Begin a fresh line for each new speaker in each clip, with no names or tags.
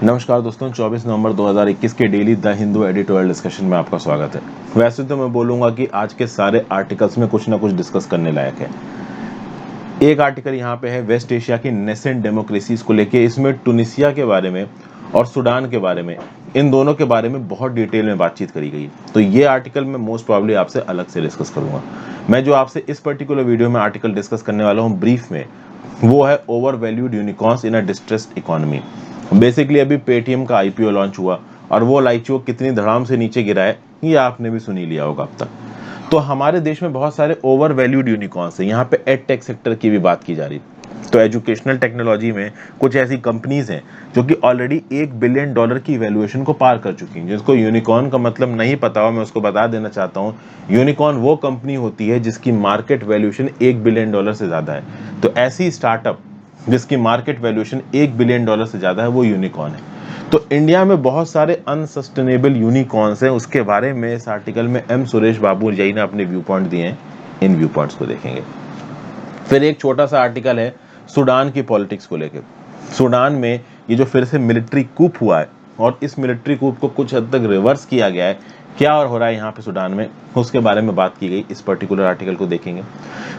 नमस्कार दोस्तों, 24 नवंबर 2021 के daily the Hindu editorial discussion में आपका स्वागत है। वैसे तो मैं बोलूँगा कि आज के सारे आर्टिकल्स में कुछ ना कुछ डिस्कस करने लायक है। एक आर्टिकल यहाँ पे है वेस्ट एशिया की नेसेंट डेमोक्रेसीज को लेके। इसमें टूनिसिया के बारे में और सूडान के बारे में, इन दोनों के बारे में बहुत डिटेल में बातचीत करी गई। तो ये आर्टिकल मैं मोस्ट प्रॉब्ली आपसे अलग से डिस्कस करूँगा। मैं जो आपसे इस पर्टिकुलर वीडियो में आर्टिकल डिस्कस करने वाला हूँ ब्रीफ में, वो है ओवर वैल्यूड यूनिकॉर्न्स इन अ डिस्ट्रेस्ड इकोनॉमी। बेसिकली अभी पेटीएम का आईपीओ लॉन्च हुआ और वो आईपीओ कितनी धड़ाम से नीचे गिरा है ये आपने भी सुनी लिया होगा अब तक। तो हमारे देश में बहुत सारे ओवर वैल्यूड यूनिकॉर्न्स हैं। यहाँ पे एड टेक सेक्टर की भी बात की जा रही है। तो एजुकेशनल टेक्नोलॉजी में कुछ ऐसी कंपनीज हैं जो कि ऑलरेडी $1 बिलियन की वैल्यूएशन को पार कर चुकी हैं। जिसको यूनिकॉर्न का मतलब नहीं पता हो, मैं उसको बता देना चाहता हूँ। यूनिकॉर्न वो कंपनी होती है जिसकी मार्केट वैल्यूएशन $1 बिलियन से ज्यादा है। तो ऐसी स्टार्टअप जिसकी मार्केट वैल्यूएशन $1 बिलियन से ज्यादा है, वो यूनिकॉर्न है। तो इंडिया में बहुत सारे अनसस्टेनेबल यूनिकॉर्न्स हैं। उसके बारे में इस आर्टिकल में एम सुरेश बाबू जी ने अपने व्यू पॉइंट दिए हैं। इन व्यू पॉइंट्स को देखेंगे। फिर एक छोटा सा आर्टिकल है सूडान की पॉलिटिक्स को लेकर। सूडान में ये जो फिर से मिलिट्री कूप हुआ है और इस मिलिट्री कूप को कुछ हद तक रिवर्स किया गया है, क्या और हो रहा है यहाँ पे सूडान में, उसके बारे में बात की गई। इस पर्टिकुलर आर्टिकल को देखेंगे।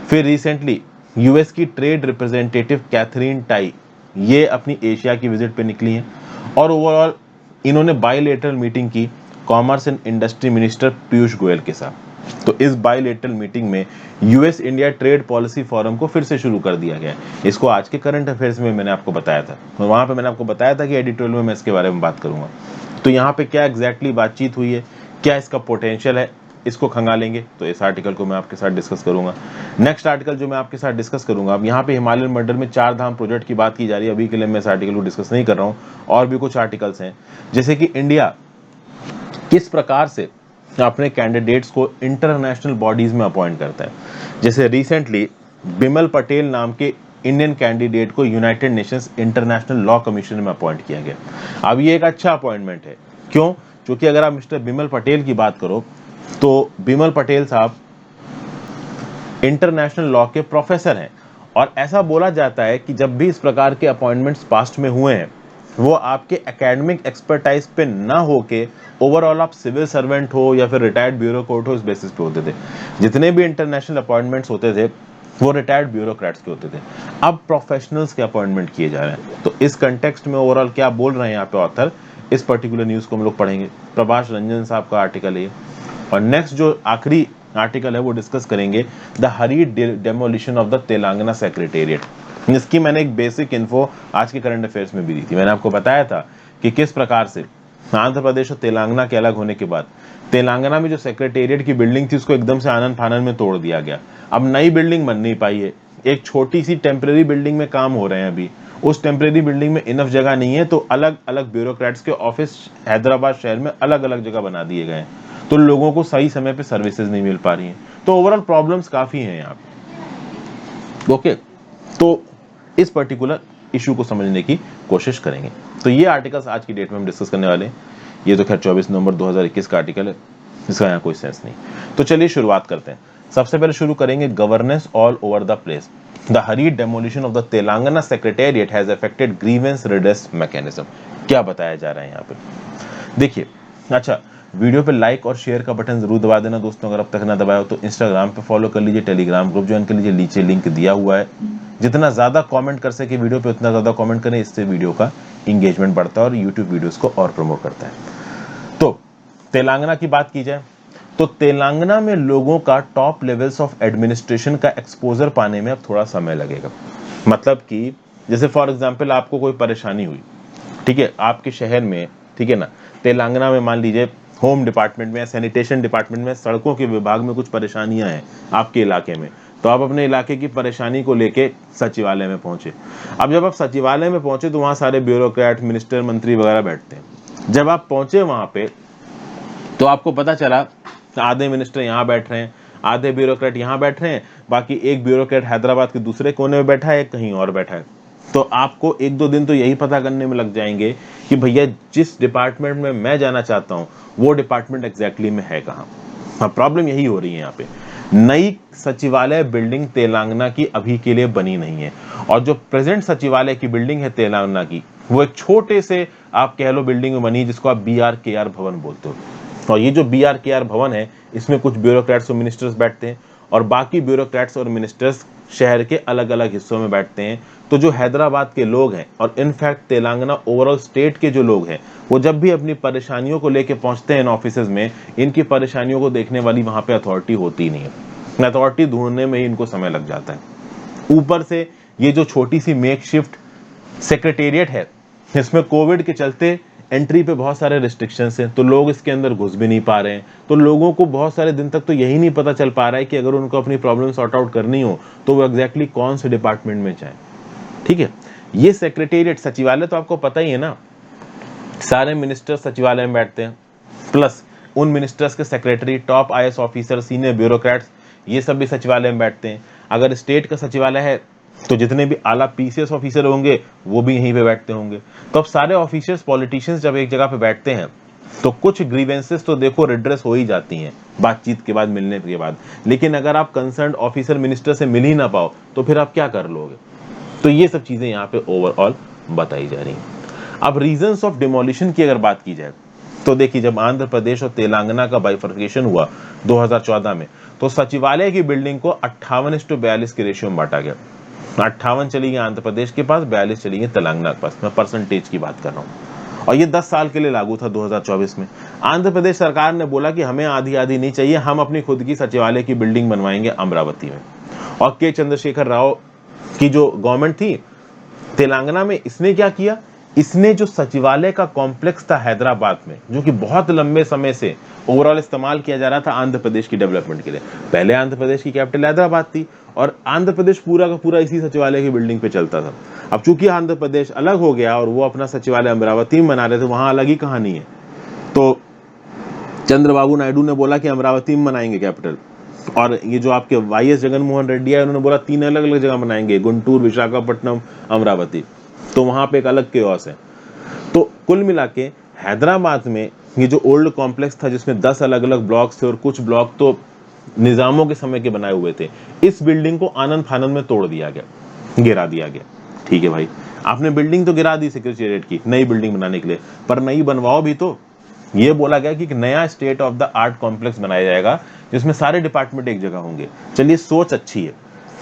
फिर रिसेंटली यूएस की ट्रेड रिप्रेजेंटेटिव कैथरीन टाई ये अपनी एशिया की विजिट पे निकली हैं और ओवरऑल इन्होंने बायलेटरल मीटिंग की commerce and industry minister Piyush Goyal के साथ। तो इस बायलेटरल मीटिंग में US India trade policy forum को फिर से शुरू कर दिया गया है। इसको आज के करंट अफेयर्स में मैंने आपको बताया था, वहां पे मैंने आपको बताया था कि एडिटोरियल में मैं इसके बारे में बात करूंगा। तो यहाँ पे क्या एग्जैक्टली बातचीत हुई है, क्या इसका पोटेंशियल है, इसको खंगालेंगे। तो इस आर्टिकल को मैं आपके साथ डिस्कस करूंगा। नेक्स्ट आर्टिकल जो मैं आपके साथ डिस्कस करूंगा, अब यहाँ पे हिमालयन मर्डर में 4 धाम प्रोजेक्ट की बात की जा रही है। अभी के लिए मैं इस आर्टिकल को डिस्कस नहीं कर रहा हूँ। और भी कुछ आर्टिकल्स हैं, जैसे कि इंडिया किस प्रकार से अपने कैंडिडेट्स को इंटरनेशनल बॉडीज में अपॉइंट करता है। जैसे रिसेंटली बिमल पटेल नाम के इंडियन कैंडिडेट को United Nations international law commission में अपॉइंट किया गया। अब ये एक अच्छा अपॉइंटमेंट है। क्यों? क्योंकि अगर आप मिस्टर बिमल पटेल की बात करो तो बिमल पटेल साहब इंटरनेशनल लॉ के प्रोफेसर हैं। और ऐसा बोला जाता है कि जब भी इस प्रकार के अपॉइंटमेंट्स पास्ट में हुए हैं, वो आपके एकेडमिक एक्सपर्टाइज पे ना होके ओवरऑल आप सिविल सर्वेंट हो या फिर रिटायर्ड ब्यूरोक्रेट हो, इस बेसिस पे होते थे। जितने भी इंटरनेशनल अपॉइंटमेंट्स होते थे वो रिटायर्ड ब्यूरोक्रेट्स के होते थे। अब प्रोफेशनल्स के अपॉइंटमेंट किए जा रहे हैं। तो इस कंटेक्स्ट में ओवरऑल क्या बोल रहे हैं यहाँ पे ऑथर, इस पर्टिकुलर न्यूज को हम लोग पढ़ेंगे। प्रभाष रंजन साहब का आर्टिकल है। और नेक्स्ट जो आखिरी आर्टिकल है वो डिस्कस करेंगे the hurried demolition of the Telangana secretariat. इसकी मैंने एक बेसिक इन्फो आज के करंट अफेयर्स में भी दी थी। मैंने आपको बताया था कि किस प्रकार से आंध्र प्रदेश और तेलंगाना के अलग होने के बाद तेलंगाना में जो सेक्रेटेरिएट की बिल्डिंग थी उसको एकदम से आनन फानन में तोड़ दिया गया। अब नई बिल्डिंग बन नहीं पाई है। एक छोटी सी टेम्परेरी बिल्डिंग में काम हो रहे हैं अभी। उस टेम्परेरी बिल्डिंग में इनफ जगह नहीं है, तो अलग अलग ब्यूरोक्रेट्स के ऑफिस हैदराबाद शहर में अलग अलग जगह बना दिए गए हैं। तो लोगों को सही समय पे सर्विसेज नहीं मिल पा रही हैं। तो ओवरऑल प्रॉब्लम्स काफी हैं यहाँ पे। ओके, तो इस पर्टिकुलर इशू को समझने की कोशिश करेंगे। तो ये आर्टिकल्स आज की डेट में हम डिस्कस करने वाले हैं। ये तो खैर 24 नवंबर 2021 का आर्टिकल है, इसका यहाँ कोई सेंस नहीं। तो चलिए शुरुआत करते हैं। सबसे पहले शुरू करेंगे governance all over the place. The hurried demolition of the Telangana secretariat has affected grievance redress mechanism. क्या बताया जा रहा है यहाँ पे, देखिए। अच्छा, वीडियो पे लाइक और शेयर का बटन जरूर दबा देना दोस्तों, अगर अब तक ना दबाया हो तो। इंस्टाग्राम पे फॉलो कर लीजिए, टेलीग्राम ग्रुप ज्वाइन कर लीजिए, नीचे लिंक दिया हुआ है। जितना ज्यादा कमेंट कर सके वीडियो पे उतना ज्यादा कमेंट करें, इससे वीडियो का इंगेजमेंट बढ़ता है और यूट्यूब वीडियोस को और प्रमोट करता है। तो तेलंगाना की बात की जाए तो तेलंगाना में लोगों का टॉप लेवल्स ऑफ एडमिनिस्ट्रेशन का एक्सपोजर पाने में अब थोड़ा समय लगेगा। मतलब कि जैसे फॉर एग्जांपल आपको कोई परेशानी हुई, ठीक है, आपके शहर में, ठीक है ना, तेलंगाना में मान लीजिए होम डिपार्टमेंट में या सैनिटेशन डिपार्टमेंट में, सड़कों के विभाग में कुछ परेशानियां हैं आपके इलाके में, तो आप अपने इलाके की परेशानी को लेके सचिवालय में पहुंचे। अब जब आप सचिवालय में पहुंचे तो वहां सारे ब्यूरोक्रेट, मिनिस्टर, मंत्री वगैरह बैठते हैं। जब आप पहुंचे वहां पे तो आपको पता चला आधे मिनिस्टर यहाँ बैठ रहे हैं, आधे ब्यूरोक्रेट यहाँ बैठ रहे हैं, बाकी एक ब्यूरोक्रेट हैदराबाद के दूसरे कोने में बैठा है, एक कहीं और बैठा है। तो आपको 1-2 दिन तो यही पता करने में लग जाएंगे कि भैया जिस डिपार्टमेंट में मैं जाना चाहता हूँ वो डिपार्टमेंट एग्जैक्टली में है कहाँ। हाँ, प्रॉब्लम यही हो रही है यहाँ पे। नई सचिवालय बिल्डिंग तेलंगाना की अभी के लिए बनी नहीं है, और जो प्रेजेंट सचिवालय की बिल्डिंग है तेलंगाना की, वो एक छोटे से आप कह लो बिल्डिंग में बनी, जिसको आप BRKR भवन बोलते हो। और ये जो BRKR भवन है, इसमें कुछ ब्यूरोक्रेट्स और मिनिस्टर्स बैठते हैं और बाकी ब्यूरोक्रेट्स और मिनिस्टर्स शहर के अलग अलग हिस्सों में बैठते हैं। तो जो हैदराबाद के लोग हैं और इनफैक्ट तेलंगाना ओवरऑल स्टेट के जो लोग हैं, वो जब भी अपनी परेशानियों को लेके पहुंचते हैं इन ऑफिसेज में, इनकी परेशानियों को देखने वाली वहां पे अथॉरिटी होती ही नहीं है। अथॉरिटी ढूंढने में ही इनको समय लग जाता है। ऊपर से ये जो छोटी सी मेकशिफ्ट सेक्रेटेरिएट है, इसमें कोविड के चलते एंट्री पे बहुत सारे रिस्ट्रिक्शंस हैं, तो लोग इसके अंदर घुस भी नहीं पा रहे हैं। तो लोगों को बहुत सारे दिन तक तो यही नहीं पता चल पा रहा है कि अगर उनको अपनी प्रॉब्लम सॉर्ट आउट करनी हो तो वो एग्जैक्टली कौन से डिपार्टमेंट में जाए। ठीक है, ये सेक्रेटेरिएट सचिवालय तो आपको पता ही है ना, सारे मिनिस्टर सचिवालय में बैठते हैं, प्लस उन मिनिस्टर्स के secretary, top IAS officer, senior bureaucrats, ये सब भी सचिवालय में बैठते हैं। अगर स्टेट का सचिवालय है तो जितने भी आला PCS ऑफिसर होंगे वो भी यहीं पे बैठते होंगे। तो अब सारे ऑफिसर्स, पॉलिटिशियंस जब एक जगह पे बैठते हैं तो कुछ ग्रीवेंसेस तो देखो रिड्रेस हो ही जाती हैं बातचीत के बाद, मिलने के बाद। लेकिन अगर आप कंसर्न ऑफिसर मिनिस्टर से मिल ही ना पाओ तो फिर आप क्या कर लोगे? तो ये सब चीजें यहाँ पे ओवरऑल बताई जा रही हैं। अब रीजंस ऑफ डिमोलिशन की अगर बात की जाए तो देखिए, जब आंध्र प्रदेश और तेलंगाना का बाइफर्केशन हुआ 2014 में, तो सचिवालय की बिल्डिंग को 58:42 के रेशियो में बांटा गया। 58 चली गई आंध्र प्रदेश के पास, 42 चली गई तेलंगाना के पास। मैं परसेंटेज की बात कर रहा हूँ। और ये 10 साल के लिए लागू था 2024 में। आंध्र प्रदेश सरकार ने बोला कि हमें आधी आधी नहीं चाहिए, हम अपनी खुद की सचिवालय की बिल्डिंग बनवाएंगे अमरावती में। और के चंद्रशेखर राव की जो गवर्नमेंट थी तेलंगाना में, इसने क्या किया, इसने जो सचिवालय का कॉम्प्लेक्स था हैदराबाद में, जो कि बहुत लंबे समय से ओवरऑल इस्तेमाल किया जा रहा था आंध्र प्रदेश की डेवलपमेंट के लिए। पहले आंध्र प्रदेश की कैपिटल हैदराबाद थी और आंध्र प्रदेश पूरा का पूरा इसी सचिवालय की बिल्डिंग पे चलता था। अब चूंकि आंध्र प्रदेश अलग हो गया और वो अपना सचिवालय अमरावती में बना रहे थे, वहां अलग ही कहानी है। तो चंद्रबाबू नायडू ने बोला कि अमरावती में बनाएंगे कैपिटल, और ये जो आपके YS जगनमोहन रेड्डी है, उन्होंने बोला 3 अलग अलग जगह बनाएंगे, गुंटूर, विशाखापट्टनम, अमरावती। तो वहां पे एक अलग केओस है। तो कुल मिला के हैदराबाद में ये जो ओल्ड कॉम्प्लेक्स था, जिसमें 10 अलग अलग ब्लॉक्स थे और कुछ ब्लॉक तो निजामों के समय के बनाए हुए थे, इस बिल्डिंग को आनंद फानंद में तोड़ दिया गया, गिरा दिया गया। ठीक है भाई, आपने बिल्डिंग तो गिरा दी सेक्रेटेरिएट की नई बिल्डिंग बनाने के लिए, पर नई बनवाओ भी तो। ये बोला गया कि एक नया state of the art complex बनाया जाएगा जिसमें सारे डिपार्टमेंट एक जगह होंगे। चलिए, सोच अच्छी है,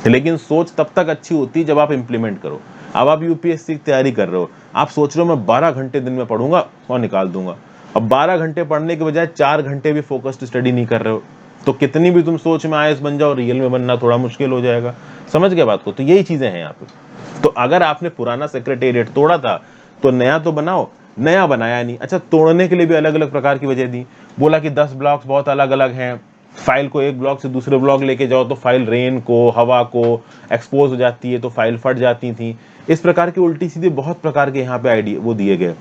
लेकिन सोच तब तक अच्छी होती है जब आप इंप्लीमेंट करो। अब आप UPSC की तैयारी कर रहे हो, आप सोच रहे हो मैं 12 घंटे दिन में पढ़ूंगा और निकाल दूंगा। अब 12 घंटे पढ़ने के बजाय 4 घंटे भी फोकस्ड स्टडी नहीं कर रहे हो, तो कितनी भी तुम सोच में IAS बन जाओ, रियल में बनना थोड़ा मुश्किल हो जाएगा। समझ गए बात को? तो यही चीजें हैं यहाँ पे। तो अगर आपने पुराना सेक्रेटेरिएट तोड़ा था तो नया तो बनाओ, नया बनाया नहीं। अच्छा, तोड़ने के लिए भी अलग अलग प्रकार की वजह दी, बोला कि 10 ब्लॉक्स बहुत अलग अलग हैं, फाइल को एक ब्लॉक से दूसरे ब्लॉक लेके जाओ तो फाइल रेन को, हवा को एक्सपोज हो जाती है, तो फाइल फट जाती थी। इस प्रकार की उल्टी सीधी बहुत प्रकार के यहाँ पे आइडिया वो दिए गए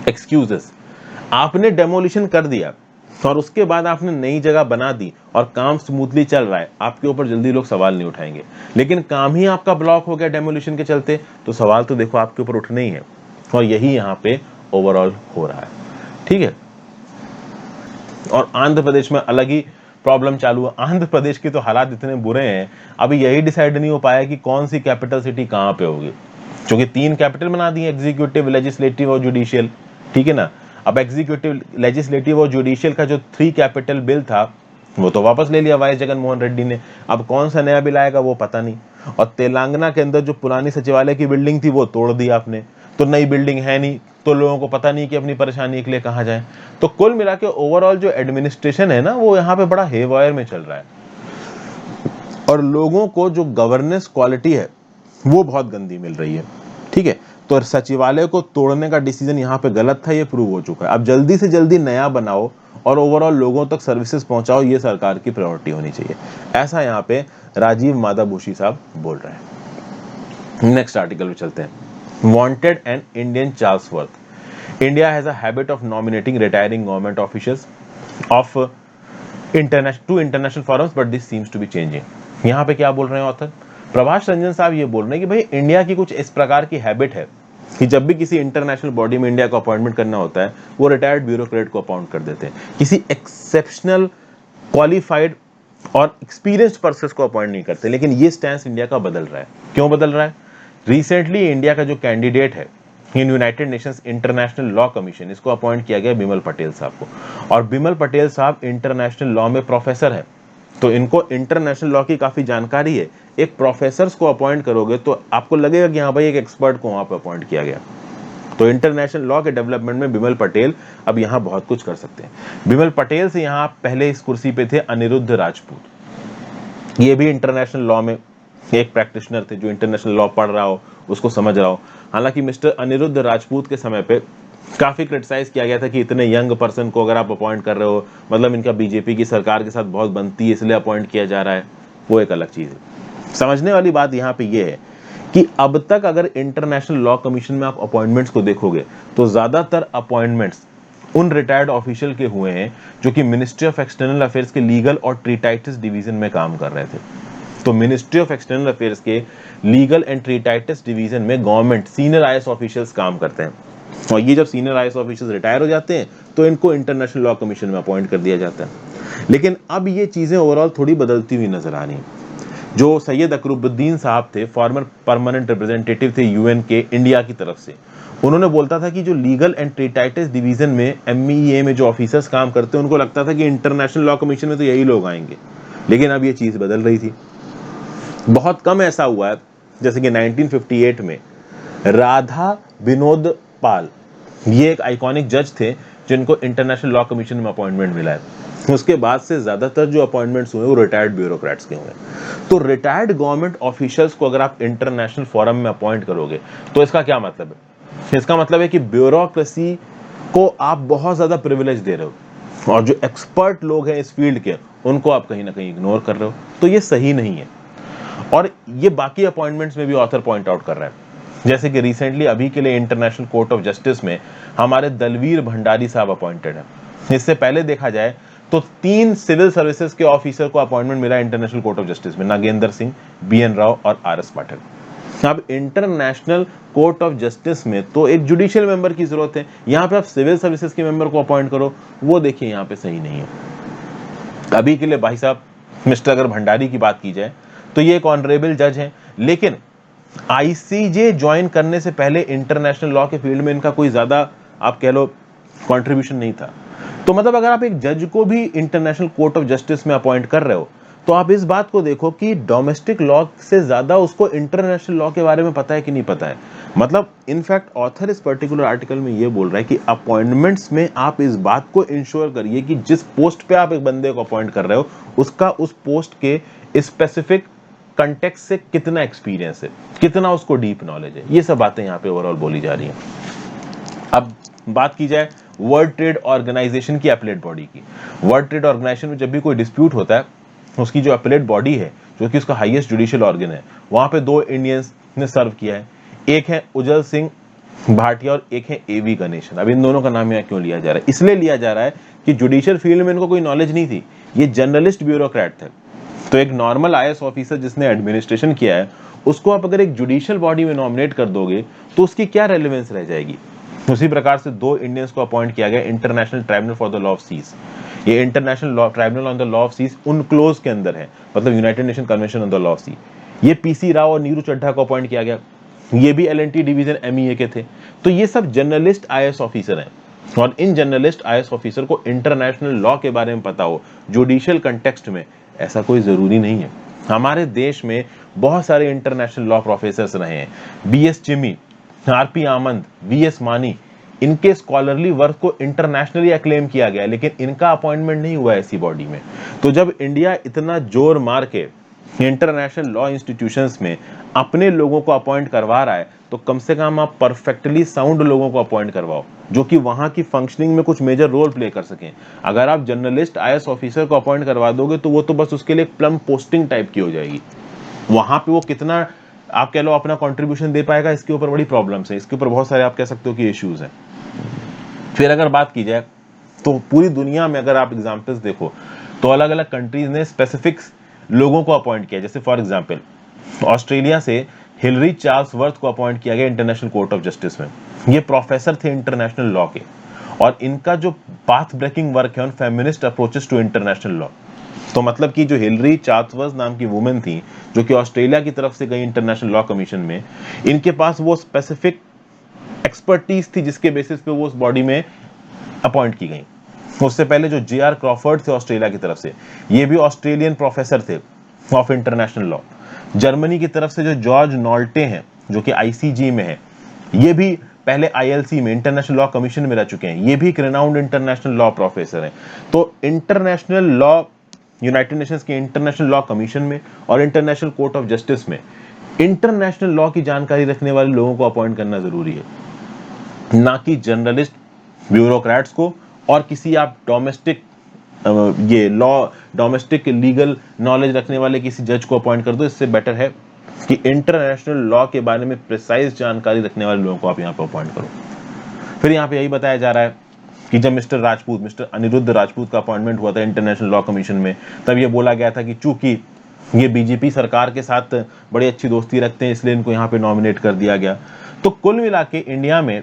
एक्सक्यूजेस। आपने डेमोलिशन कर दिया और उसके बाद आपने नई जगह बना दी और काम स्मूथली चल रहा है, आपके ऊपर जल्दी लोग सवाल नहीं उठाएंगे। लेकिन काम ही आपका ब्लॉक हो गया डेमोलिशन के चलते, तो सवाल तो देखो आपके ऊपर उठने ही है। और यही यहाँ पे ओवरऑल हो रहा है। ठीक है, और आंध्र प्रदेश में अलग ही प्रॉब्लम चालू है। आंध्र प्रदेश के तो हालात इतने बुरे हैं, अभी यही डिसाइड नहीं हो पाया कि कौन सी कैपिटल सिटी कहाँ पे होगी, क्योंकि 3 कैपिटल बना दी है, एग्जीक्यूटिव, लेजिस्लेटिव और जुडिशियल। ठीक है ना? अब एग्जीक्यूटिव, लेजिस्लेटिव और जुडिशियल का जो 3 कैपिटल बिल था वो तो वापस ले लिया YS जगनमोहन रेड्डी ने। अब कौन सा नया बिल आएगा वो पता नहीं। और तेलंगाना के अंदर जो पुरानी सचिवालय की बिल्डिंग थी वो तोड़ दी आपने, तो नई बिल्डिंग है नहीं, तो लोगों को पता नहीं कि अपनी परेशानी के लिए कहाँ जाए। तो कुल मिला के ओवरऑल जो एडमिनिस्ट्रेशन है ना, वो यहाँ पे बड़ा हेवायर में चल रहा है और लोगों को जो गवर्नेंस क्वालिटी है वो बहुत गंदी मिल रही है। ठीक है, तो सचिवालय को तोड़ने का डिसीजन यहाँ पे गलत था, ये प्रूव हो चुका है। अब जल्दी से जल्दी नया बनाओ और ओवरऑल लोगों तक सर्विसेज पहुंचाओ, ये सरकार की प्रायोरिटी होनी चाहिए। ऐसा यहाँ पे राजीव माधवभूषी साहब बोल रहे हैं। नेक्स्ट आर्टिकल पे चलते हैं। Wanted an Indian Charles Worth. India has a habit of nominating retiring government officials of international forums, but this seems to be changing. यहाँ पे क्या बोल रहे हैं ऑथर? प्रभाष रंजन साहब ये बोल रहे हैं कि भाई इंडिया की कुछ इस प्रकार की हैबिट है कि जब भी किसी इंटरनेशनल बॉडी में इंडिया को अपॉइंटमेंट करना होता है, वो रिटायर्ड ब्यूरोक्रेट को अपॉइंट कर देते हैं, किसी एक्सेप्शनल क्वालिफाइड और एक्सपीरियंस्ड पर्सन को अपॉइंट नहीं करते। लेकिन ये स्टैंस इंडिया का बदल रहा है। क्यों बदल रहा है? रिसेंटली इंडिया का जो कैंडिडेट है in United Nations international law commission, इसको अपॉइंट किया गया बिमल पटेल साहब को। और बिमल पटेल साहब इंटरनेशनल लॉ में प्रोफेसर हैं, तो इनको इंटरनेशनल लॉ की काफी जानकारी है। एक प्रोफेसर को अपॉइंट करोगे तो आपको लगेगा कि हाँ भाई एक एक्सपर्ट को वहां पर अपॉइंट किया गया। तो इंटरनेशनल लॉ के डेवलपमेंट में बिमल पटेल अब यहाँ बहुत कुछ कर सकते हैं। बिमल पटेल से यहाँ पहले इस कुर्सी पे थे अनिरुद्ध राजपूत, ये भी इंटरनेशनल लॉ में एक प्रैक्टिशनर थे, जो इंटरनेशनल लॉ पढ़ रहा हो उसको समझ रहा हो। हालांकि मिस्टर अनिरुद्ध राजपूत के समय पे काफी क्रिटिसाइज किया गया था कि इतने यंग पर्सन को अगर आप अपॉइंट कर रहे हो, मतलब इनका बीजेपी की सरकार के साथ बहुत बनती है इसलिए अपॉइंट किया जा रहा है, वो एक अलग चीज है। समझने वाली बात यहाँ पे ये है कि अब तक अगर इंटरनेशनल लॉ कमीशन में आप अपॉइंटमेंट्स को देखोगे तो ज्यादातर अपॉइंटमेंट्स उन रिटायर्ड ऑफिशियल के हुए हैं जो कि मिनिस्ट्री ऑफ एक्सटर्नल अफेयर्स के लीगल और ट्रीटाइटिस डिवीजन में काम कर रहे थे। तो मिनिस्ट्री ऑफ एक्सटर्नल अफेयर्स के लीगल एंड ट्रीटाइटिस डिवीजन में गवर्नमेंट सीनियर आईएएस ऑफिशियल्स काम करते हैं, और ये जब सीनियर आईएएस ऑफिशियल्स रिटायर हो जाते हैं तो इनको इंटरनेशनल लॉ कमीशन में अपॉइंट कर दिया जाता है। लेकिन अब ये चीजें ओवरऑल थोड़ी बदलती हुई नजर आ रही हैं। जो सैयद अकरुद्दीन साहब थे, फॉर्मर परमानेंट रिप्रेजेंटेटिव थे यूएन के इंडिया की तरफ से, उन्होंने बोलता था कि जो लीगल एंड ट्रीटाइटिस डिवीजन में एमईए में जो ऑफिसर्स काम करते हैं उनको लगता था कि इंटरनेशनल लॉ कमीशन में तो यही लोग आएंगे। लेकिन अब ये चीज बदल रही थी। बहुत कम ऐसा हुआ है, जैसे कि 1958 में राधा विनोद पाल, ये एक आइकॉनिक जज थे जिनको इंटरनेशनल लॉ कमीशन में अपॉइंटमेंट मिला है। उसके बाद से ज्यादातर जो अपॉइंटमेंट्स हुए वो रिटायर्ड ब्यूरोक्रेट्स के हुए। तो रिटायर्ड गवर्नमेंट ऑफिशियल्स को अगर आप इंटरनेशनल फोरम में अपॉइंट करोगे तो इसका क्या मतलब है? इसका मतलब है कि ब्यूरोक्रेसी को आप बहुत ज्यादा प्रिविलेज दे रहे हो, और जो एक्सपर्ट लोग हैं इस फील्ड के उनको आप कहीं ना कहीं इग्नोर कर रहे हो। तो ये सही नहीं है। और ये बाकी अपॉइंटमेंट्स में भी ऑथर पॉइंट आउट कर रहा है। जैसे कि रिसेंटली अभी के लिए इंटरनेशनल कोर्ट ऑफ जस्टिस में हमारे दलवीर भंडारी साहब अपॉइंटेड हैं। इससे पहले देखा जाए तो 3 सिविल सर्विसेज के ऑफिसर को अपॉइंटमेंट मिला इंटरनेशनल कोर्ट ऑफ जस्टिस में, नागेंद्र सिंह, बीएन राव और आरएस पाठक। अब इंटरनेशनल कोर्ट ऑफ जस्टिस में तो एक जुडिशियल मेंबर की जरूरत है, यहाँ पे आप सिविल सर्विसेज के मेंबर को अपॉइंट करो, वो देखिए यहाँ पे सही नहीं है। अभी के लिए भाई साहब मिस्टर अगर भंडारी की बात की जाए तो ये एक ऑनरेबल जज हैं, लेकिन आईसीजे ज्वाइन करने से पहले इंटरनेशनल लॉ के फील्ड में इनका कोई ज्यादा आप कह लो कंट्रीब्यूशन नहीं था। तो मतलब अगर आप एक जज को भी इंटरनेशनल कोर्ट ऑफ जस्टिस में अपॉइंट कर रहे हो तो आप इस बात को देखो कि डोमेस्टिक लॉ से ज्यादा उसको इंटरनेशनल लॉ के बारे में पता है कि नहीं पता है। मतलब इनफैक्ट ऑथर इस पर्टिकुलर आर्टिकल में ये बोल रहा है कि अपॉइंटमेंट्स में आप इस बात को इंश्योर करिए कि जिस पोस्ट पे आप एक बंदे को अपॉइंट कर रहे हो उसका उस पोस्ट के स्पेसिफिक कंटेक्स्ट से कितना एक्सपीरियंस है, कितना उसको डीप नॉलेज है। ये सब बातें यहाँ पे ओवरऑल बोली जा रही हैं। अब बात की जाए वर्ल्ड ट्रेड ऑर्गेनाइजेशन की अपीलेट बॉडी की। वर्ल्ड ट्रेड ऑर्गेनाइजेशन में जब भी कोई डिस्प्यूट होता है, उसकी जो अपीलेट बॉडी है, जो कि उसका हाईएस्ट जुडिशियल ऑर्गन है, वहां पे 2 इंडियंस ने सर्व किया है। एक है उज्जवल सिंह भाटिया और एक है एवी गणेशन। अब इन दोनों का नाम यहाँ क्यों लिया जा रहा है? इसलिए लिया जा रहा है कि जुडिशियल फील्ड में इनको कोई नॉलेज नहीं थी, ये जर्नलिस्ट ब्यूरोक्रेट थे। तो एक नॉर्मल आईएएस ऑफिसर जिसने एडमिनिस्ट्रेशन किया है, उसको आप अगर एक जुडिशियल बॉडी में नॉमिनेट कर दोगे तो उसकी क्या रेलेवेंस रह जाएगी? उसी प्रकार से 2 इंडियंस को अपॉइंट किया गया international tribunal for the law of seas. ये international law tribunal on the law of seas UNCLOS के अंदर है, मतलब united nation convention on the law of sea. ये पीसी राव और नीरू चड्ढा को अपॉइंट किया गया, ये भी एलएनटी डिवीजन एमईए के थे। तो ये सब जर्नलिस्ट आईएएस ऑफिसर हैं, और इन जर्नलिस्ट आईएएस ऑफिसर को इंटरनेशनल लॉ के बारे में पता हो जुडिशियल कंटेक्स्ट में, ऐसा कोई जरूरी नहीं है। हमारे देश में बहुत सारे इंटरनेशनल लॉ प्रोफेसर्स रहे हैं, बीएस चिमी, आरपी आमंद, वीएस मानी, इनके स्कॉलरली वर्क को इंटरनेशनली अक्लेम किया गया, लेकिन इनका अपॉइंटमेंट नहीं हुआ ऐसी बॉडी में। तो जब इंडिया इतना जोर मार के इंटरनेशनल लॉ इंस्टीट्यूशंस में अपने लोगों को अपॉइंट करवा रहा है, तो कम से कम आप परफेक्टली साउंड लोगों को अपॉइंट करवाओ जो कि वहां की फंक्शनिंग में कुछ मेजर रोल प्ले कर सकें। अगर आप जर्नलिस्ट आईएएस ऑफिसर को अपॉइंट करवा दोगे तो वो तो बस उसके लिए प्लम पोस्टिंग टाइप की हो जाएगी। वहां पे वो कितना आप कह लो अपना कंट्रीब्यूशन दे पाएगा, इसके ऊपर बड़ी प्रॉब्लम्स है, इसके ऊपर बहुत सारे आप कह सकते हो कि इश्यूज हैं। फिर अगर बात की जाए तो पूरी दुनिया में अगर आप एग्जांपल्स देखो तो अलग अलग कंट्रीज ने स्पेसिफिक लोगों को अपॉइंट किया। जैसे फॉर एग्जांपल ऑस्ट्रेलिया से हिलरी चार्ल्स वर्थ को अपॉइंट किया गया इंटरनेशनल कोर्ट ऑफ जस्टिस में। ये प्रोफेसर थे इंटरनेशनल लॉ के, और इनका जो पाथ ब्रेकिंग वर्क है on feminist approaches to international law. तो मतलब कि जो हिलरी चार्ल्स नाम की वुमेन थी जो कि ऑस्ट्रेलिया की तरफ से गई इंटरनेशनल लॉ कमीशन में, इनके पास वो स्पेसिफिक एक्सपर्टीज थी जिसके बेसिस पे वो उस बॉडी में अपॉइंट की गई। उससे पहले जो जे.आर. क्रॉफर्ड थे ऑस्ट्रेलिया की तरफ से, ये भी ऑस्ट्रेलियन प्रोफेसर थे ऑफ इंटरनेशनल लॉ। जर्मनी की तरफ से जो जॉर्ज नॉल्टे हैं जो कि आईसीजी में है, ये भी पहले आईएलसी में इंटरनेशनल लॉ कमीशन में रह चुके हैं, ये भी एक रेनाउंड इंटरनेशनल लॉ प्रोफेसर हैं। तो इंटरनेशनल लॉ, यूनाइटेड नेशंस के इंटरनेशनल लॉ कमीशन में और इंटरनेशनल कोर्ट ऑफ जस्टिस में इंटरनेशनल लॉ की जानकारी रखने वाले लोगों को अपॉइंट करना जरूरी है, ना कि जर्नलिस्ट, ब्यूरोक्रेट्स को और किसी आप डोमेस्टिक ये लॉ, डोमेस्टिक लीगल नॉलेज रखने वाले किसी जज को अपॉइंट कर दो। इससे बेटर है कि इंटरनेशनल लॉ के बारे में प्रिसाइज जानकारी रखने वाले लोगों को आप यहाँ पे अपॉइंट करो। फिर यहाँ पे यही बताया जा रहा है कि जब मिस्टर अनिरुद्ध राजपूत का अपॉइंटमेंट हुआ था इंटरनेशनल लॉ कमीशन में, तब ये बोला गया था कि चूंकि ये बीजेपी सरकार के साथ बड़ी अच्छी दोस्ती रखते हैं इसलिए इनको यहाँ पे नॉमिनेट कर दिया गया। तो कुल मिला के इंडिया में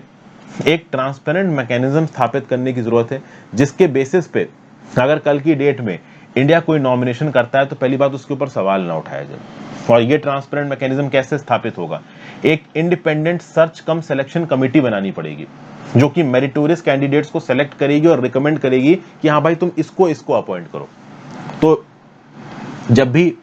एक ट्रांसपेरेंट मैकेनिज्म स्थापित करने की जरूरत है, जिसके बेसिस पे अगर कल की डेट में इंडिया कोई नॉमिनेशन करता है तो पहली बात उसके ऊपर सवाल ना उठाया जाए। और ये ट्रांसपेरेंट मैकेनिज्म कैसे स्थापित होगा? एक इंडिपेंडेंट सर्च कम सिलेक्शन कमेटी बनानी पड़ेगी जो कि मेरिटोरियस कैंडिडेट्स को सेलेक्ट करेगी और रिकमेंड करेगी कि हाँ भाई तुम इसको अपॉइंट करो। तो जब भी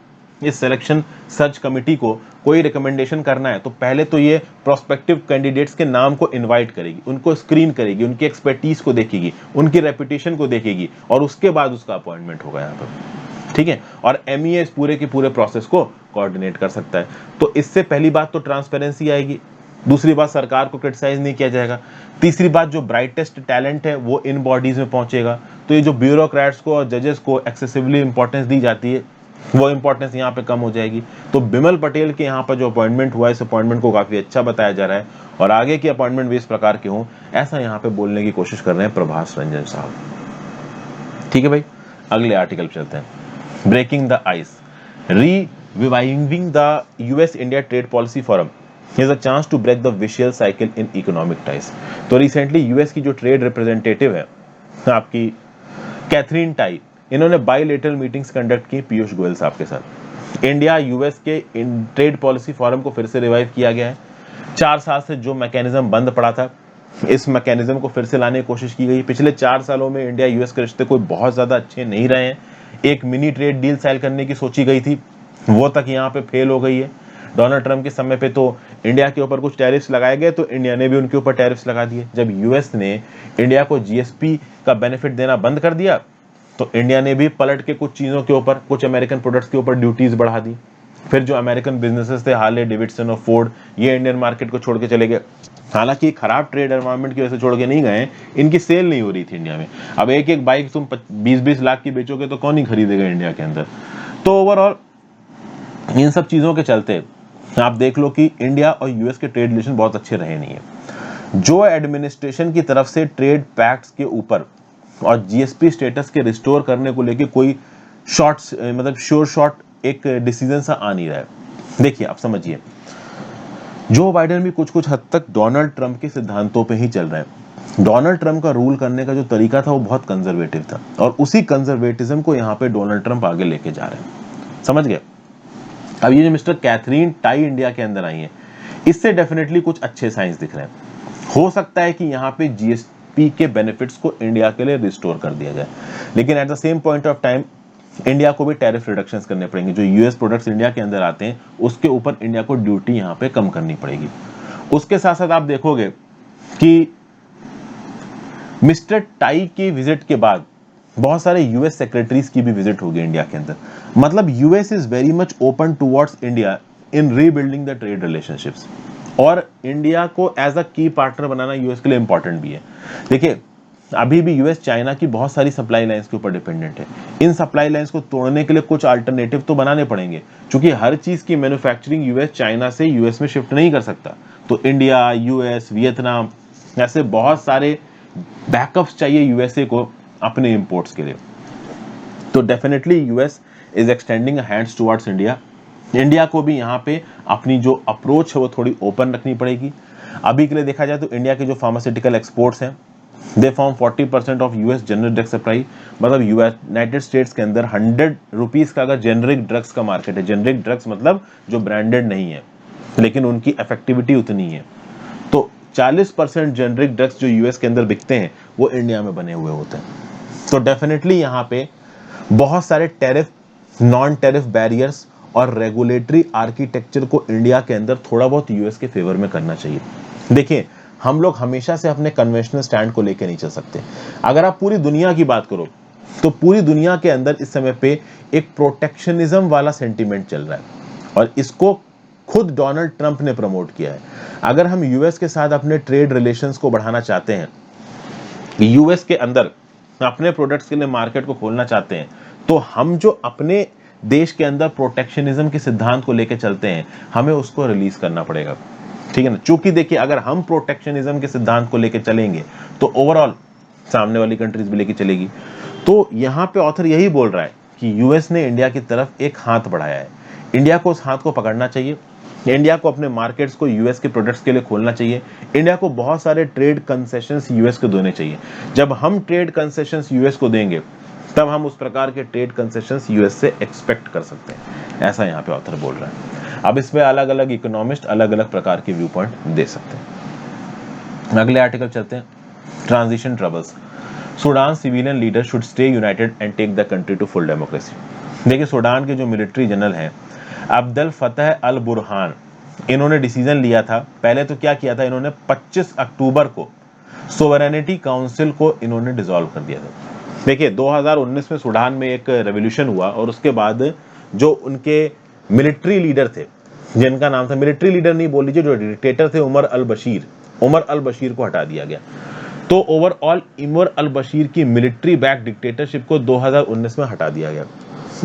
इस सिलेक्शन सर्च कमेटी को कोई रिकमेंडेशन करना है तो पहले तो ये प्रोस्पेक्टिव कैंडिडेट्स के नाम को इनवाइट करेगी, उनको स्क्रीन करेगी, उनकी एक्सपर्टीज को देखेगी, उनकी रेपुटेशन को देखेगी और उसके बाद उसका अपॉइंटमेंट होगा यहाँ पर, ठीक है। और एमईए इस पूरे के पूरे प्रोसेस को कोऑर्डिनेट कर सकता है। तो इससे पहली बात तो ट्रांसपेरेंसी आएगी, दूसरी बात सरकार को क्रिटिसाइज नहीं किया जाएगा, तीसरी बात जो ब्राइटेस्ट टैलेंट है वो इन बॉडीज में पहुंचेगा। तो ये जो ब्यूरोक्रेट्स को और जजेस को एक्सेसिवली इंपॉर्टेंस दी जाती है वो इंपॉर्टेंस यहाँ पे कम हो जाएगी। तो बिमल पटेल के यहाँ पर जो अपॉइंटमेंट हुआ इस अपॉइंटमेंट को काफी अच्छा बताया जा रहा है और आगे के अपॉइंटमेंट भी इस प्रकार के हों ऐसा यहाँ पे बोलने की कोशिश कर रहे हैं प्रभास रंजन साहब। ठीक है भाई, अगले आर्टिकल पे चलते हैं। Breaking the ice, reviving the US India trade policy forum is a chance to break the vicious cycle in economic ties। तो रिसेंटली यूएस की जो ट्रेड रिप्रेजेंटेटिव है आपकी कैथरीन टाई, इन्होंने बायलेटरल मीटिंग्स कंडक्ट की पीयूष गोयल साहब के साथ। इंडिया यूएस के ट्रेड पॉलिसी फोरम को फिर से रिवाइव किया गया है। 4 साल से जो मैकेनिज्म बंद पड़ा था इस मैकेनिज्म को फिर से लाने की कोशिश की गई। पिछले 4 सालों में इंडिया यूएस के रिश्ते कोई बहुत ज्यादा अच्छे नहीं रहे हैं। एक मिनी ट्रेड डील साइन करने की सोची गई थी, वो तक यहाँ पे फेल हो गई है। डोनाल्ड ट्रंप के समय पे तो इंडिया के ऊपर कुछ टैरिफ्स लगाए गए तो इंडिया ने भी उनके ऊपर टैरिफ्स लगा दिए। जब यूएस ने इंडिया को जीएसपी का बेनिफिट देना बंद कर दिया तो इंडिया ने भी पलट के कुछ चीजों के ऊपर, कुछ अमेरिकन प्रोडक्ट्स के ऊपर ड्यूटीज बढ़ा दी। फिर जो अमेरिकन बिजनेसेस थे हार्ले डेविडसन और फोर्ड, ये इंडियन मार्केट को छोड़ के चले गए। हालांकि खराब ट्रेड एनवायरनमेंट की वजह से छोड़ के नहीं गए, इनकी सेल नहीं हो रही थी इंडिया में। अब एक एक बाइक तुम 20-20 लाख की बेचोगे तो कौन ही खरीदेगा इंडिया के अंदर। तो ओवरऑल इन सब चीजों के चलते आप देख लो कि इंडिया और यूएस के ट्रेड रिलेशन बहुत अच्छे रहे नहीं है। जो एडमिनिस्ट्रेशन की तरफ से ट्रेड पैक्ट्स के ऊपर और जीएसपी स्टेटस के रिस्टोर करने को लेके कोई शॉर्ट्स मतलब श्योर शॉट एक डिसीजन सा आ नहीं रहा है। देखिए आप समझिए, जो बाइडेन भी कुछ कुछ हद तक डोनाल्ड ट्रंप के सिद्धांतों पे ही चल रहे हैं। डोनाल्ड ट्रंप का रूल करने का जो तरीका था वो बहुत कंजर्वेटिव था और उसी कंजर्वेटिज्म को यहाँ पे डोनाल्ड ट्रंप आगे लेके जा रहे हैं, समझ गए। अब ये जो मिस्टर कैथरीन टाई इंडिया के अंदर आई है, इससे डेफिनेटली कुछ अच्छे साइंस दिख रहे हैं। हो सकता है कि यहाँ पे जीएसपी के बेनिफिट्स को इंडिया के लिए रिस्टोर कर दिया जाए, लेकिन at the same point of time India को भी टैरिफ रिडक्शंस करने पड़ेंगे। जो यूएस प्रोडक्ट्स इंडिया के अंदर आते हैं उसके ऊपर इंडिया को ड्यूटी यहाँ पे कम करनी पड़ेगी। उसके साथ साथ आप देखोगे कि मिस्टर टाई की विजिट के बाद बहुत सारे यूएस सेक्रेटरीज की भी विजिट होगी इंडिया के अंदर। मतलब US is very much open towards India in rebuilding the trade relationships और इंडिया को एज अ की पार्टनर बनाना यूएस के लिए इंपॉर्टेंट भी है। देखिए अभी भी यूएस चाइना की बहुत सारी सप्लाई लाइंस के ऊपर डिपेंडेंट है। इन सप्लाई लाइंस को तोड़ने के लिए कुछ अल्टरनेटिव तो बनाने पड़ेंगे, क्योंकि हर चीज की मैन्युफैक्चरिंग यूएस चाइना से यूएस में शिफ्ट नहीं कर सकता। तो इंडिया, यूएस, वियतनाम ऐसे बहुत सारे बैकअप्स चाहिए यूएसए को अपने इंपोर्ट्स के लिए। तो definitely US is extending hands towards India. India को भी यहाँ पे अपनी जो अप्रोच है वो थोड़ी ओपन रखनी पड़ेगी। अभी के लिए देखा जाए तो इंडिया के जो फार्मास्यूटिकल एक्सपोर्ट्स हैं they form 40% of US generic drug supply. मतलब यूनाइटेड स्टेट्स के अंदर 100 रुपीज का अगर जेनरिक ड्रग्स का मार्केट है, जेनरिक ड्रग्स मतलब जो ब्रांडेड नहीं है लेकिन उनकी इफेक्टिविटी उतनी है, तो 40% जेनरिक ड्रग्स जो यूएस के अंदर बिकते हैं वो इंडिया में बने हुए होते हैं। तो डेफिनेटली यहाँ पे बहुत सारे टैरिफ, नॉन टैरिफ बैरियर्स और रेगुलेटरी आर्किटेक्चर को इंडिया के अंदर थोड़ा बहुत यूएस के फेवर में करना चाहिए। देखिए, हम लोग हमेशा से अपने कन्वेंशनल स्टैंड को लेकर नहीं चल सकते। अगर आप पूरी दुनिया की बात करो तो पूरी दुनिया के अंदर इस समय पे एक प्रोटेक्शनिज्म वाला सेंटीमेंट चल रहा है और इसको खुद डोनाल्ड ट्रंप ने प्रमोट किया है। अगर हम यूएस के साथ अपने ट्रेड रिलेशंस को बढ़ाना चाहते हैं, यूएस के अंदर अपने प्रोडक्ट्स के लिए मार्केट को खोलना चाहते हैं, तो हम जो अपने देश के अंदर प्रोटेक्शनिज्म के सिद्धांत को लेकर चलते हैं, हमें उसको रिलीज करना पड़ेगा, ठीक है ना। चूंकि देखिए, अगर हम प्रोटेक्शनिज्म के सिद्धांत को लेकर चलेंगे तो ओवरऑल सामने वाली कंट्रीज भी लेके चलेगी। तो यहाँ पे ऑथर यही बोल रहा है कि यूएस ने इंडिया की तरफ एक हाथ बढ़ाया है, इंडिया को उस हाथ को पकड़ना चाहिए, इंडिया को अपने मार्केट्स को यूएस के प्रोडक्ट्स के लिए खोलना चाहिए, इंडिया को बहुत सारे ट्रेड कंसेशंस यूएस को देने चाहिए। जब हम ट्रेड कंसेशंस यूएस को देंगे तब हम उस प्रकार के ट्रेड कंसेशंस यूएस से एक्सपेक्ट कर सकते हैं, ऐसा यहाँ पे ऑथर बोल रहा है। अब इसमें अलग अलग इकोनॉमिस्ट अलग अलग प्रकार के व्यू पॉइंट दे सकते हैं। अगले आर्टिकल चलते हैं, transition troubles, Sudan civilian leader should stay united and take the country to full democracy. देखिए, सूडान के जो मिलिट्री जनरल हैं अब्दुल फतह अल बुरहान, इन्होंने डिसीजन लिया था, पहले तो क्या किया था इन्होंने 25 अक्टूबर को सोवरेनिटी काउंसिल को इन्होंने डिसॉल्व कर दिया था। देखिए, 2019 में सूडान में एक रेवोल्यूशन हुआ और उसके बाद जो उनके मिलिट्री लीडर थे, जिनका नाम था, मिलिट्री लीडर नहीं बोल लीजिए, जो डिक्टेटर थे उमर अल बशीर को हटा दिया गया। तो ओवरऑल उमर अल बशीर की मिलिट्री बैक डिक्टेटरशिप को 2019 में हटा दिया गया।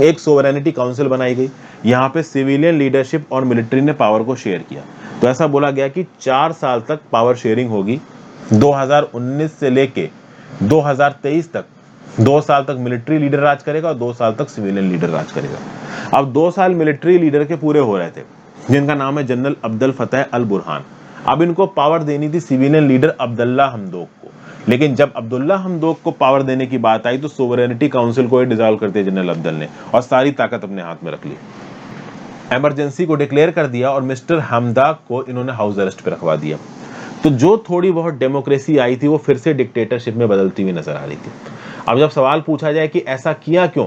एक सोवरेनिटी काउंसिल बनाई गई, यहाँ पे सिविलियन लीडरशिप और मिलिट्री ने पावर को शेयर किया। तो ऐसा बोला गया कि 4 साल तक पावर शेयरिंग होगी, 2019 से लेके 2023 तक 2 साल तक मिलिट्री लीडर राज करेगा और 2 साल तक सिविलियन लीडर राज करेगा। अब 2 साल मिलिट्री लीडर के पूरे हो रहे थे, जिनका नाम है जनरल अब्दुल फतह अल बुरहान। अब इनको पावर देनी थी सिविलियन लीडर अब्दुल्ला हमदोक को, लेकिन जब अब्दुल्ला हमदोक को पावर देने की बात आई तो सोवरेनिटी काउंसिल को डिसॉल्व कर दिया जनरल अब्दुल ने और सारी ताकत अपने हाथ में रख ली, इमरजेंसी को डिक्लेयर कर दिया और मिस्टर हमदाक को इन्होंने हाउस अरेस्ट पे रखवा दिया। तो जो थोड़ी बहुत डेमोक्रेसी आई थी वो फिर से डिक्टेटरशिप में बदलती हुई नजर आ रही थी। अब जब सवाल पूछा जाए कि ऐसा किया क्यों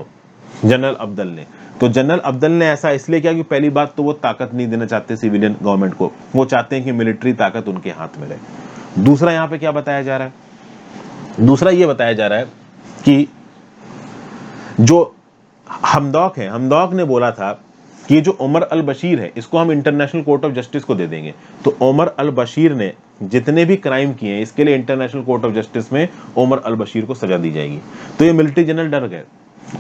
जनरल अब्दुल ने, तो जनरल अब्दुल ने ऐसा इसलिए किया कि पहली बात तो वो ताकत नहीं देना चाहते सिविलियन गवर्नमेंट को, वो चाहते हैं कि मिलिट्री ताकत उनके हाथ में रहे। दूसरा यहाँ पे क्या बताया जा रहा है, दूसरा ये बताया जा रहा है कि जो हमदौक है, हमदौक ने बोला था कि जो उमर अल बशीर है इसको हम इंटरनेशनल कोर्ट ऑफ जस्टिस को दे देंगे। तो उमर अल बशीर ने जितने भी क्राइम किए हैं इसके लिए इंटरनेशनल कोर्ट ऑफ जस्टिस में उमर अल बशीर को सजा दी जाएगी। तो ये मिलिट्री जनरल डर गए,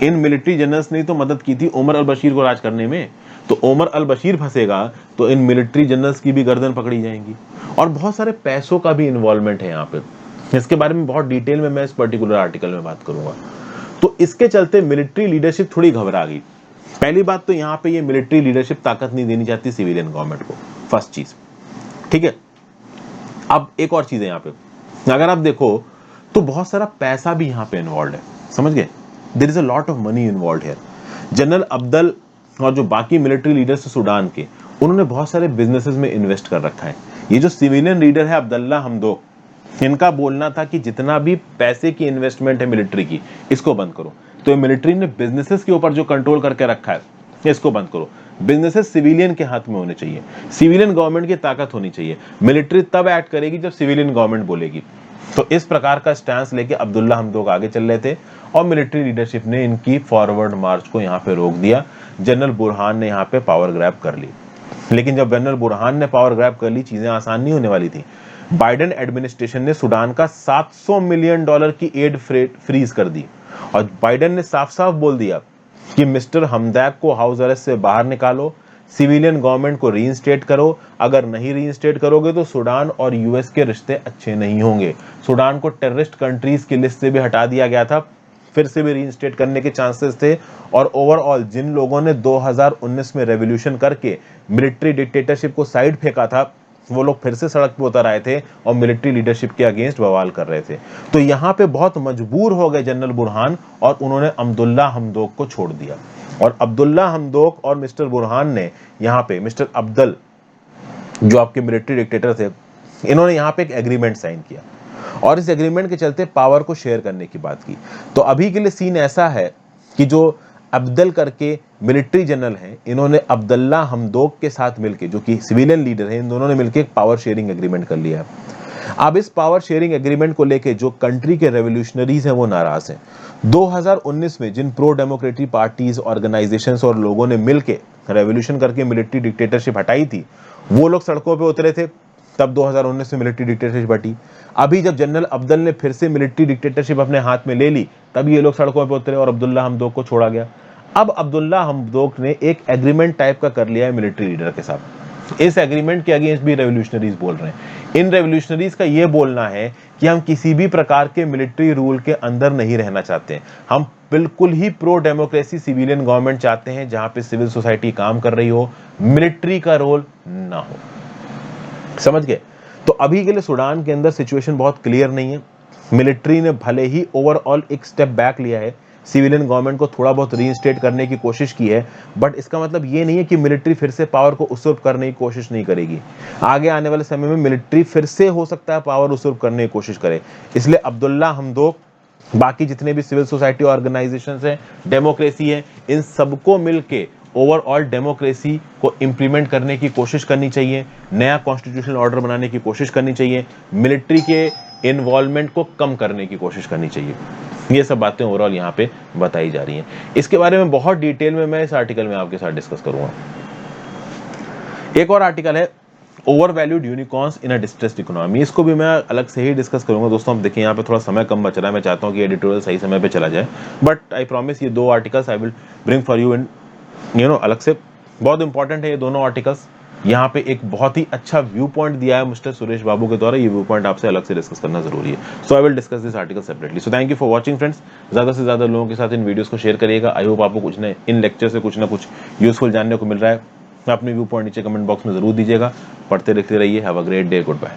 इन मिलिट्री जनरल्स ने तो मदद की थी उमर अल बशीर को राज करने में, तो उमर अल बशीर फंसेगा तो इन मिलिट्री जनरल्स की भी गर्दन पकड़ी जाएंगी। और बहुत सारे पैसों का भी इन्वॉल्वमेंट है यहाँ पे, इसके बारे में बहुत डिटेल में मैं इस पर्टिकुलर आर्टिकल में बात करूंगा। तो इसके चलते मिलिट्री लीडरशिप थोड़ी घबरा गई। पहली बात तो यहाँ पे ये मिलिट्री लीडरशिप ताकत नहीं देनी चाहती सिविलियन गवर्नमेंट को, फर्स्ट चीज, ठीक है। अब एक और चीज है यहाँ पे, अगर आप देखो तो बहुत सारा पैसा भी यहाँ पे इन्वॉल्व है, समझ गए, there is a lot of money involve here. General Abdul और जो बाकी मिलिट्री लीडर्स हैं सूडान के, उन्होंने बहुत सारे बिजनेसेस में इन्वेस्ट कर रखा है। ये जो सिविलियन लीडर है अब्दुल्ला हमदोक, इनका बोलना था कि जितना भी पैसे की इन्वेस्टमेंट है मिलिट्री की इसको बंद करो। तो मिलिट्री ने बिजनेसेस के ऊपर जो कंट्रोल करके रखा है इसको बंद करो। बिजनेसेस सिविलियन के हाथ में होने चाहिए, सिविलियन गवर्नमेंट की ताकत होनी चाहिए, मिलिट्री तब एक्ट करेगी जब सिविलियन गवर्नमेंट बोलेगी। तो इस प्रकार का स्टैंस लेके अब्दुल्ला हमदोक आगे चल रहे थे और मिलिट्री लीडरशिप ने इनकी फॉरवर्ड मार्च को यहाँ पे रोक दिया। जनरल बुरहान ने यहाँ पे पावर ग्रैब कर ली, लेकिन जब जनरल बुरहान ने पावर ग्रैब कर ली चीजें आसान नहीं होने वाली थी। बाइडेन एडमिनिस्ट्रेशन ने सूडान का $700 मिलियन की एड फ्रीज कर दी और बाइडेन ने साफ साफ बोल दिया कि मिस्टर हमदैक को हाउस अरेस्ट से बाहर निकालो, सिविलियन गवर्नमेंट को रीइंस्टेट करो, अगर नहीं रीइंस्टेट करोगे तो सूडान और यूएस के रिश्ते अच्छे नहीं होंगे। सूडान को टेररिस्ट कंट्रीज की लिस्ट से भी हटा दिया गया था, फिर से भी रीइंस्टेट करने के चांसेस थे। और ओवरऑल जिन लोगों ने 2019 में रेवोल्यूशन करके मिलिट्री डिक्टेटरशिप को साइड फेंका था वो लोग फिर से सड़क पे उतर आए थे और मिलिट्री लीडरशिप के अगेंस्ट बवाल कर रहे थे। तो यहाँ पे बहुत मजबूर हो गए जनरल बुरहान और उन्होंने अब्दुल्ला हमदोक को छोड़ दिया। और अब्दुल्ला हमदोक और मिस्टर बुरहान ने यहाँ पे मिस्टर अब्दुल जो आपके मिलिट्री डिक्टेटर थे इन्होंने यहाँ पे एक एग्रीमेंट साइन किया और इस एग्रीमेंट के चलते पावर को शेयर करने की बात की। तो अभी के लिए सीन ऐसा है कि जो अब्दल करके मिलिट्री जनरल हैं, इन्होंने अब्दुल्ला हमदोक के साथ मिलकर, जो कि सिविलियन लीडर हैं, इन दोनों ने मिलकर एक पावर शेयरिंग एग्रीमेंट कर लिया है। अब इस पावर शेयरिंग एग्रीमेंट को लेके जो कंट्री के रेवोल्यूशनरीज हैं वो नाराज हैं। 2019 में जिन प्रो डेमोक्रेटिक पार्टीज, ऑर्गेनाइजेशंस और लोगों ने मिलके रेवोल्यूशन करके मिलिट्री डिक्टेटरशिप हटाई थी, वो लोग सड़कों पे उतरे थे, तब 2019 में मिलिट्री डिक्टेटरशिप हटी। अभी जब जनरल अब्दल ने फिर से मिलिट्री डिक्टेटरशिप अपने हाथ में ले ली, तब ये लोग सड़कों पे उतरे और अब्दुल्ला हमदोक को छोड़ा गया। अब अब्दुल्ला हमदोक ने एक एग्रीमेंट टाइप का कर लिया है मिलिट्री लीडर के साथ। इस एग्रीमेंट के अगेंस्ट भी रेवोल्यूशनरीज बोल रहे हैं। इन रेवोल्यूशनरीज का यह बोलना है कि हम किसी भी प्रकार के मिलिट्री रूल के अंदर नहीं रहना चाहते, हम बिल्कुल ही प्रो डेमोक्रेसी सिविलियन गवर्नमेंट चाहते हैं, जहां पे सिविल सोसाइटी काम कर रही हो, मिलिट्री का रोल ना हो। समझ गए? तो अभी के लिए सूडान के अंदर सिचुएशन बहुत क्लियर नहीं है। मिलिट्री ने भले ही ओवरऑल एक स्टेप बैक लिया है, सिविलियन गवर्नमेंट को थोड़ा बहुत रीइंस्टेट करने की कोशिश की है, बट इसका मतलब ये नहीं है कि मिलिट्री फिर से पावर को उsurप करने की कोशिश नहीं करेगी। आगे आने वाले समय में मिलिट्री फिर से हो सकता है पावर उsurप करने की कोशिश करे। इसलिए अब्दुल्ला हमदोक, बाकी जितने भी सिविल सोसाइटी ऑर्गेनाइजेशंस हैं, डेमोक्रेसी है, इन सबको मिलके ओवरऑल डेमोक्रेसी को इंप्लीमेंट करने की कोशिश करनी चाहिए, नया कॉन्स्टिट्यूशनल ऑर्डर बनाने की कोशिश करनी चाहिए, मिलिट्री के इन्वॉल्वमेंट को कम करने की कोशिश करनी चाहिए। ये सब बातें ओवरऑल यहाँ पे बताई जा रही हैं। इसके बारे में बहुत डिटेल में मैं इस आर्टिकल में आपके साथ डिस्कस करूंगा। एक और आर्टिकल है ओवर वैल्यूड यूनिकॉर्न्स इन अ डिस्ट्रेस्ड इकोनॉमी, इसको भी मैं अलग से ही डिस्कस करूंगा। दोस्तों आप देखिए यहाँ पे थोड़ा समय कम बच रहा है, मैं चाहता हूँ कि एडिटोरियल सही समय पे चला जाए, बट आई प्रॉमिस ये 2 articles I will bring for you in अलग से। बहुत इंपॉर्टेंट है ये दोनों आर्टिकल्स। यहाँ पे एक बहुत ही अच्छा व्यू पॉइंट दिया है मिस्टर सुरेश बाबू के द्वारा, ये व्यू पॉइंट आपसे अलग से डिस्कस करना जरूरी है। So I will discuss this article separately. So thank you for watching friends. ज्यादा से ज्यादा लोगों के साथ इन वीडियोस को शेयर करिएगा। आई होप आपको कुछ इन लेक्चर से कुछ ना कुछ यूजफुल जानने को मिल रहा है। अपने व्यू पॉइंट नीचे कमेंट बॉक्स में जरूर दीजिएगा। पढ़ते लिखते रहिए। Have a great day. Good bye.